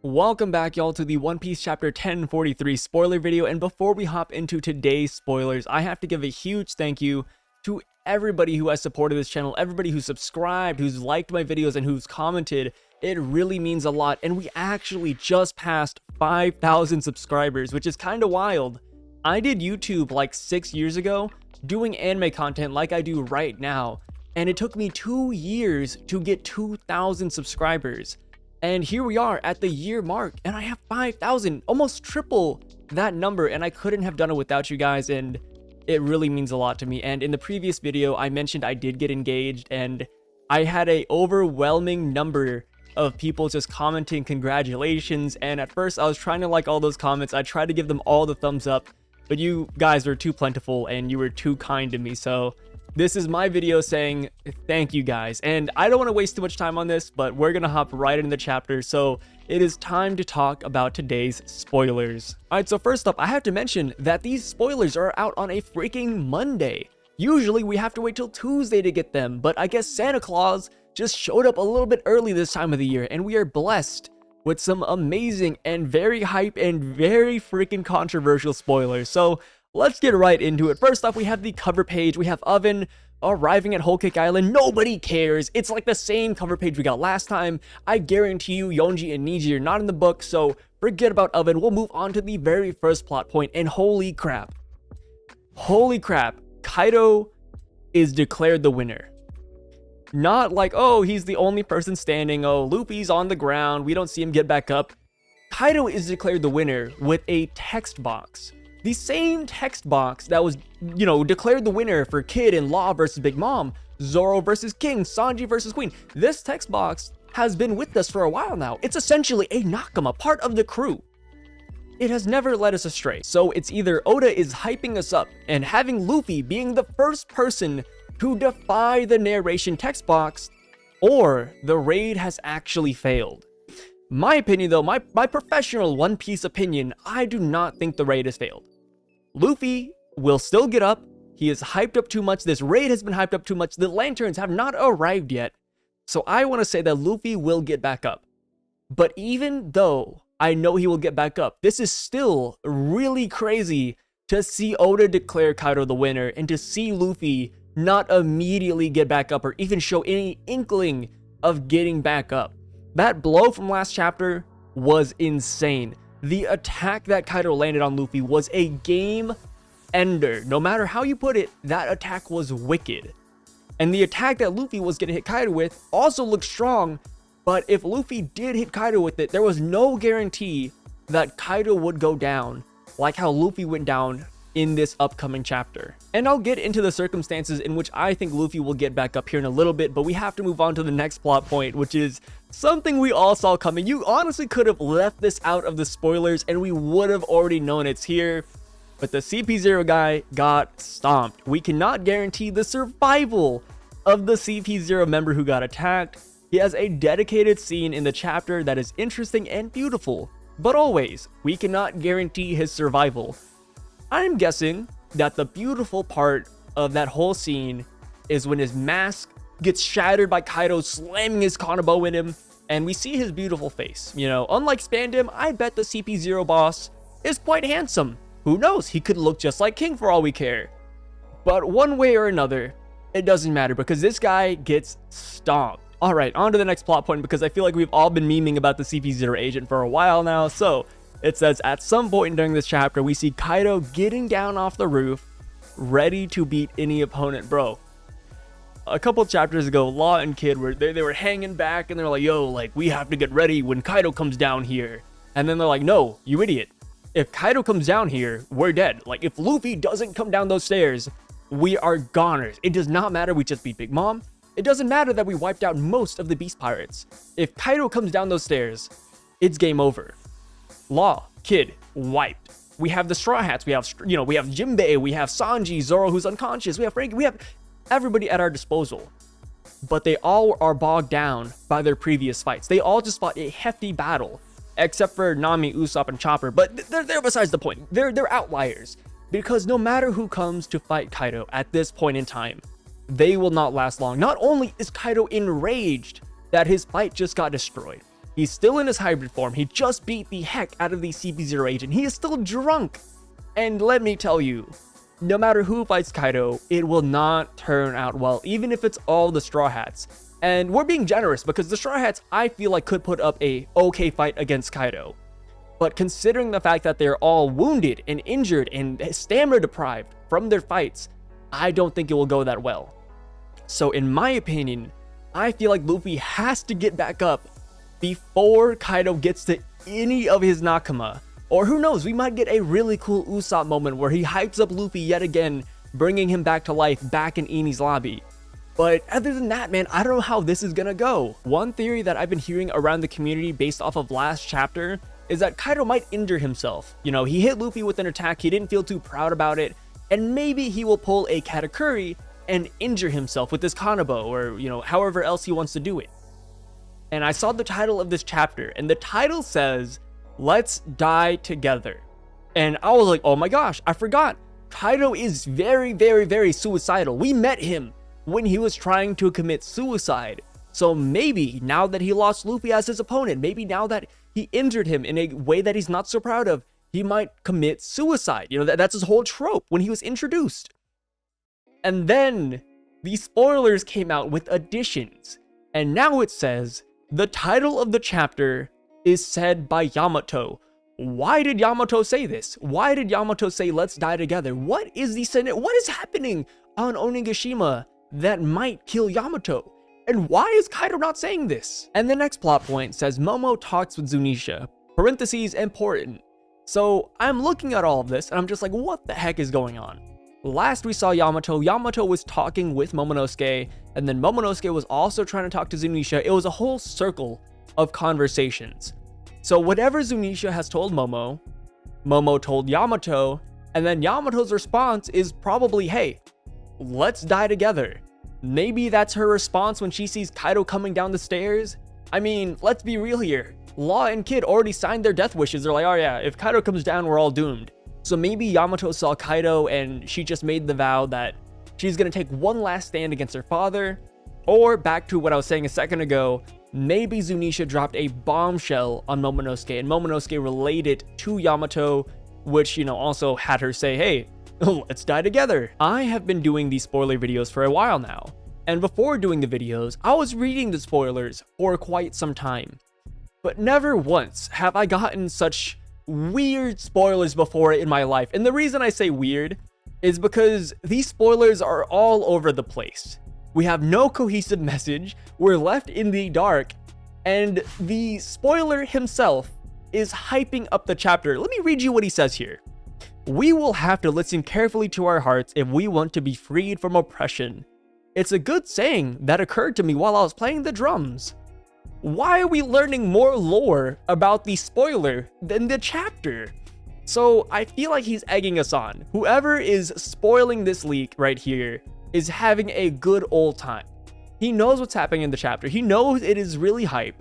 Welcome back, y'all, to the One Piece chapter 1043 spoiler video. And before we hop into today's spoilers, I have to give a huge thank you to everybody who has supported this channel, everybody who's subscribed, who's liked my videos, and who's commented. It really means a lot. And we actually just passed 5,000 subscribers, which is kind of wild. I did YouTube like 6 years ago, doing anime content like I do right now. And it took me 2 years to get 2,000 subscribers. And here we are at the year mark, and I have 5,000, almost triple that number, and I couldn't have done it without you guys, and it really means a lot to me. And in the previous video, I mentioned I did get engaged, and I had a overwhelming number of people just commenting congratulations, and at first I was trying to like all those comments. I tried to give them all the thumbs up, but you guys were too plentiful, and you were too kind to me, so this is my video saying thank you guys. And I don't want to waste too much time on this, but we're gonna hop right into the chapter. So it is time to talk about today's spoilers. All right, so first up, I have to mention that these spoilers are out on a freaking Monday. Usually we have to wait till Tuesday to get them, but I guess Santa Claus just showed up a little bit early this time of the year, and we are blessed with some amazing and very hype and very freaking controversial spoilers. So let's get right into it. First off, we have the cover page. We have Oven arriving at Whole Cake Island. Nobody cares. It's like the same cover page we got last time. I guarantee you, Yonji and Niji are not in the book, so forget about Oven. We'll move on to the very first plot point, and holy crap. Holy crap. Kaido is declared the winner. Not like, oh, he's the only person standing. Oh, Luffy's on the ground. We don't see him get back up. Kaido is declared the winner with a text box. The same text box that was, declared the winner for Kid and Law versus Big Mom, Zoro versus King, Sanji versus Queen. This text box has been with us for a while now. It's essentially a Nakama, part of the crew. It has never led us astray. So it's either Oda is hyping us up and having Luffy being the first person to defy the narration text box, or the raid has actually failed. My opinion though, my professional One Piece opinion, I do not think the raid has failed. Luffy will still get up. He is hyped up too much. This raid has been hyped up too much. The lanterns have not arrived yet. So I want to say that Luffy will get back up. But even though I know he will get back up, this is still really crazy to see Oda declare Kaido the winner and to see Luffy not immediately get back up or even show any inkling of getting back up. That blow from last chapter was insane. The attack that Kaido landed on Luffy was a game ender. No matter how you put it, that attack was wicked. And the attack that Luffy was going to hit Kaido with also looked strong, but if Luffy did hit Kaido with it, there was no guarantee that Kaido would go down like how Luffy went down in this upcoming chapter. And I'll get into the circumstances in which I think Luffy will get back up here in a little bit, but we have to move on to the next plot point, which is something we all saw coming. You honestly could have left this out of the spoilers and we would have already known it's here, but the CP0 guy got stomped. We cannot guarantee the survival of the CP0 member who got attacked. He has a dedicated scene in the chapter that is interesting and beautiful, but always, we cannot guarantee his survival. I'm guessing that the beautiful part of that whole scene is when his mask gets shattered by Kaido slamming his Kanabo in him, and we see his beautiful face. Unlike Spandam, I bet the CP0 boss is quite handsome. Who knows? He could look just like King for all we care. But one way or another, it doesn't matter because this guy gets stomped. Alright, on to the next plot point because I feel like we've all been memeing about the CP0 agent for a while now. So it says at some point during this chapter, we see Kaido getting down off the roof, ready to beat any opponent. Bro, a couple chapters ago, Law and Kid they were hanging back and they're like, yo, like, we have to get ready when Kaido comes down here. And then they're like, no, you idiot. If Kaido comes down here, we're dead. Like, if Luffy doesn't come down those stairs, we are goners. It does not matter we just beat Big Mom. It doesn't matter that we wiped out most of the Beast Pirates. If Kaido comes down those stairs, it's game over. Law, Kid, wiped. We have the Straw Hats, we have Jinbei, we have Sanji, Zoro who's unconscious, we have Frankie, we have everybody at our disposal. But they all are bogged down by their previous fights. They all just fought a hefty battle, except for Nami, Usopp, and Chopper, but they're besides the point. They're outliers, because no matter who comes to fight Kaido at this point in time, they will not last long. Not only is Kaido enraged that his fight just got destroyed, He's still in his hybrid form. He just beat the heck out of the CP0 agent. He is still drunk. And let me tell you, no matter who fights Kaido, it will not turn out well, even if it's all the Straw Hats. And we're being generous because the Straw Hats, I feel like, could put up a okay fight against Kaido. But considering the fact that they're all wounded and injured and stamina deprived from their fights, I don't think it will go that well. So in my opinion, I feel like Luffy has to get back up before Kaido gets to any of his Nakama. Or who knows, we might get a really cool Usopp moment where he hypes up Luffy yet again, bringing him back to life back in Eni's lobby. But other than that, man, I don't know how this is gonna go. One theory that I've been hearing around the community based off of last chapter is that Kaido might injure himself. You know, he hit Luffy with an attack, he didn't feel too proud about it, and maybe he will pull a Katakuri and injure himself with this Kanabo, or, you know, however else he wants to do it. And I saw the title of this chapter, and the title says, "Let's die together." And I was like, oh my gosh, I forgot. Kaido is very, very, very suicidal. We met him when he was trying to commit suicide. So maybe now that he lost Luffy as his opponent, maybe now that he injured him in a way that he's not so proud of, he might commit suicide. You know, that's his whole trope when he was introduced. And then the spoilers came out with additions. And now it says, the title of the chapter is said by Yamato. Why did Yamato say this? Why did Yamato say, "Let's die together"? What is the sentence? What is happening on Onigashima that might kill Yamato? And why is Kaido not saying this? And the next plot point says Momo talks with Zunisha. Parentheses, important. So I'm looking at all of this and I'm just like, what the heck is going on? Last we saw Yamato was talking with Momonosuke, and then Momonosuke was also trying to talk to Zunisha. It was a whole circle of conversations. So whatever Zunisha has told Momo, Momo told Yamato, and then Yamato's response is probably, hey, let's die together. Maybe that's her response when she sees Kaido coming down the stairs. I mean, let's be real here. Law and Kid already signed their death wishes. They're like, oh yeah, if Kaido comes down, we're all doomed. So maybe Yamato saw Kaido and she just made the vow that she's gonna take one last stand against her father. Or back to what I was saying a second ago, maybe Zunisha dropped a bombshell on Momonosuke and Momonosuke relayed it to Yamato, which, you know, also had her say, hey, let's die together. I have been doing these spoiler videos for a while now, and before doing the videos, I was reading the spoilers for quite some time. But never once have I gotten such weird spoilers before in my life. And the reason I say weird is because these spoilers are all over the place. We have no cohesive message, we're left in the dark, and the spoiler himself is hyping up the chapter. Let me read you what he says here. We will have to listen carefully to our hearts if we want to be freed from oppression. It's a good saying that occurred to me while I was playing the drums. Why are we learning more lore about the spoiler than the chapter? So I feel like he's egging us on. Whoever is spoiling this leak right here is having a good old time. He knows what's happening in the chapter. He knows it is really hype,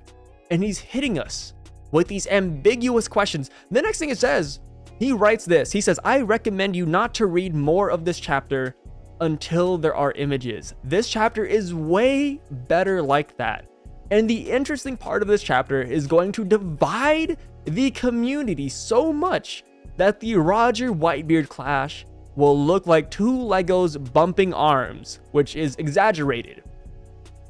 and he's hitting us with these ambiguous questions. The next thing it says, he writes this. He says, I recommend you not to read more of this chapter until there are images. This chapter is way better like that. And the interesting part of this chapter is going to divide the community so much that the Roger Whitebeard clash will look like two Legos bumping arms, which is exaggerated.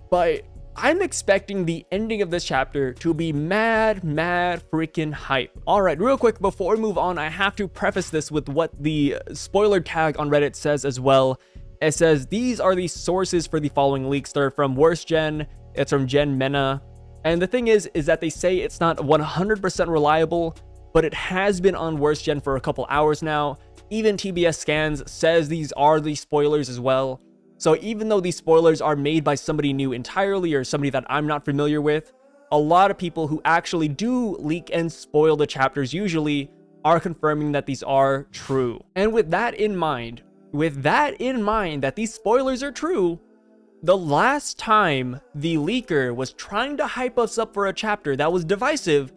But I'm expecting the ending of this chapter to be mad freaking hype. All right, real quick, before we move on, I have to preface this with what the spoiler tag on Reddit says as well. It says, these are the sources for the following leaks. They're from Worst Gen, it's from Gen Mena. And the thing is that they say it's not 100% reliable, but it has been on Worst Gen for a couple hours now. Even TBS Scans says these are the spoilers as well. So even though these spoilers are made by somebody new entirely or somebody that I'm not familiar with, a lot of people who actually do leak and spoil the chapters usually are confirming that these are true. And with that in mind that these spoilers are true, the last time the leaker was trying to hype us up for a chapter that was divisive,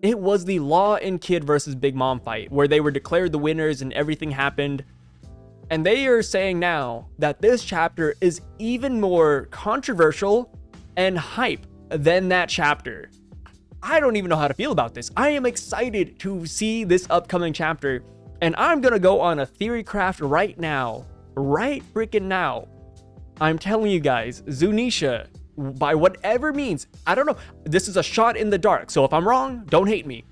it was the Law and Kid versus Big Mom fight, where they were declared the winners and everything happened. And they are saying now that this chapter is even more controversial and hype than that chapter. I don't even know how to feel about this. I am excited to see this upcoming chapter, and I'm gonna go on a theory craft right now. Right freaking now. I'm telling you guys, Zunisha, by whatever means, I don't know, this is a shot in the dark, so if I'm wrong, don't hate me.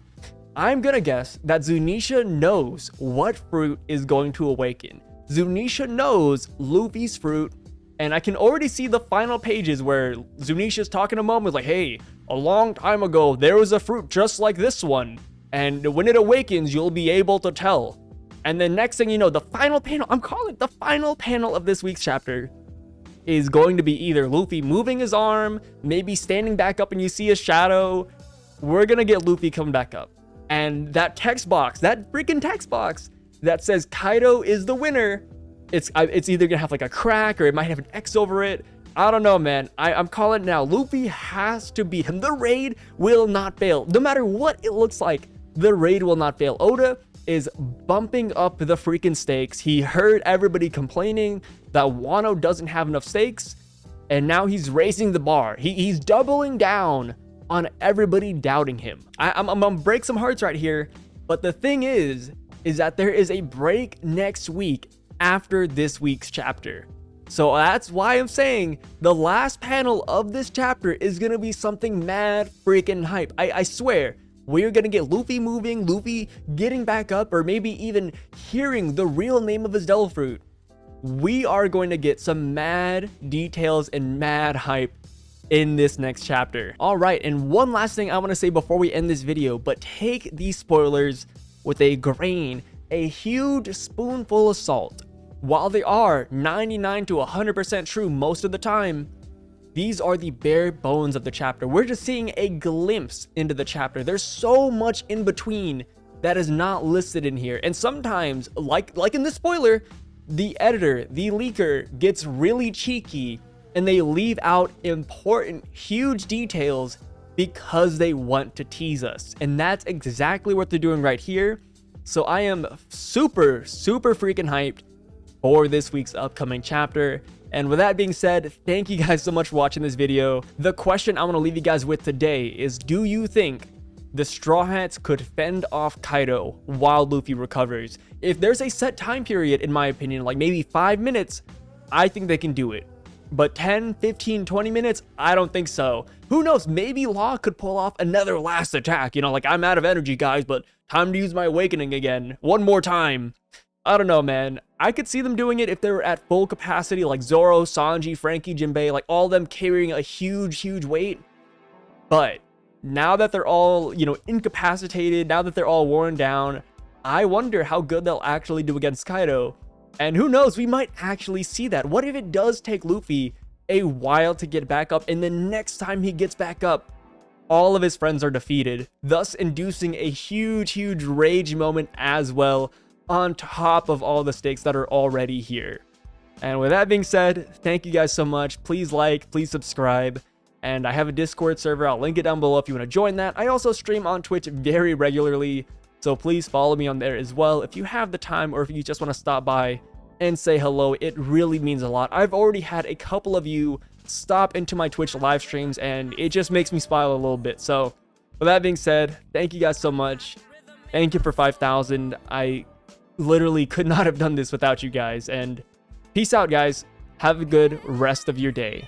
I'm gonna guess that Zunisha knows what fruit is going to awaken. Zunisha knows Luffy's fruit, and I can already see the final pages where Zunisha's talking to Momo, like, hey, a long time ago, there was a fruit just like this one, and when it awakens, you'll be able to tell. And then next thing you know, the final panel, I'm calling it the final panel of this week's chapter, is going to be either Luffy moving his arm, maybe standing back up and you see a shadow. We're gonna get Luffy coming back up. And that text box, that freaking text box that says Kaido is the winner, it's either gonna have like a crack or it might have an X over it. I don't know, man. I'm calling it now. Luffy has to beat him. The raid will not fail. No matter what it looks like, the raid will not fail. Oda is bumping up the freaking stakes. He heard everybody complaining that Wano doesn't have enough stakes, and now he's raising the bar. He's doubling down on everybody doubting him. I'm gonna break some hearts right here, but the thing is that there is a break next week after this week's chapter. So that's why I'm saying the last panel of this chapter is gonna be something mad freaking hype. I swear, we're gonna get Luffy moving, Luffy getting back up, or maybe even hearing the real name of his devil fruit. We are going to get some mad details and mad hype in this next chapter. All right, and one last thing I want to say before we end this video, but take these spoilers with a grain, a huge spoonful of salt. While they are 99 to 100% true most of the time, these are the bare bones of the chapter. We're just seeing a glimpse into the chapter. There's so much in between that is not listed in here. And sometimes, like in this spoiler, the editor, the leaker, gets really cheeky and they leave out important, huge details because they want to tease us. And that's exactly what they're doing right here. So I am super freaking hyped for this week's upcoming chapter. And with that being said, thank you guys so much for watching this video. The question I want to leave you guys with today is, do you think the Straw Hats could fend off Kaido while Luffy recovers? If there's a set time period, in my opinion, like maybe 5 minutes, I think they can do it. But 10, 15, 20 minutes, I don't think so. Who knows? Maybe Law could pull off another last attack. You know, like, I'm out of energy, guys, but time to use my awakening again. One more time. I don't know, man. I could see them doing it if they were at full capacity, like Zoro, Sanji, Frankie, Jinbei, like all of them carrying a huge weight. But now that they're all, you know, incapacitated, now that they're all worn down, I wonder how good they'll actually do against Kaido. And who knows, we might actually see that. What if it does take Luffy a while to get back up, and the next time he gets back up, all of his friends are defeated, thus inducing a huge rage moment as well, on top of all the stakes that are already here. And with that being said, thank you guys so much. Please like, please subscribe, and I have a Discord server. I'll link it down below if you want to join that. I also stream on Twitch very regularly, so please follow me on there as well if you have the time, or if you just want to stop by and say hello. It really means a lot. I've already had a couple of you stop into my Twitch live streams, and it just makes me smile a little bit. So with that being said, thank you guys so much. Thank you for 5,000. I literally could not have done this without you guys, and peace out, guys. Have a good rest of your day.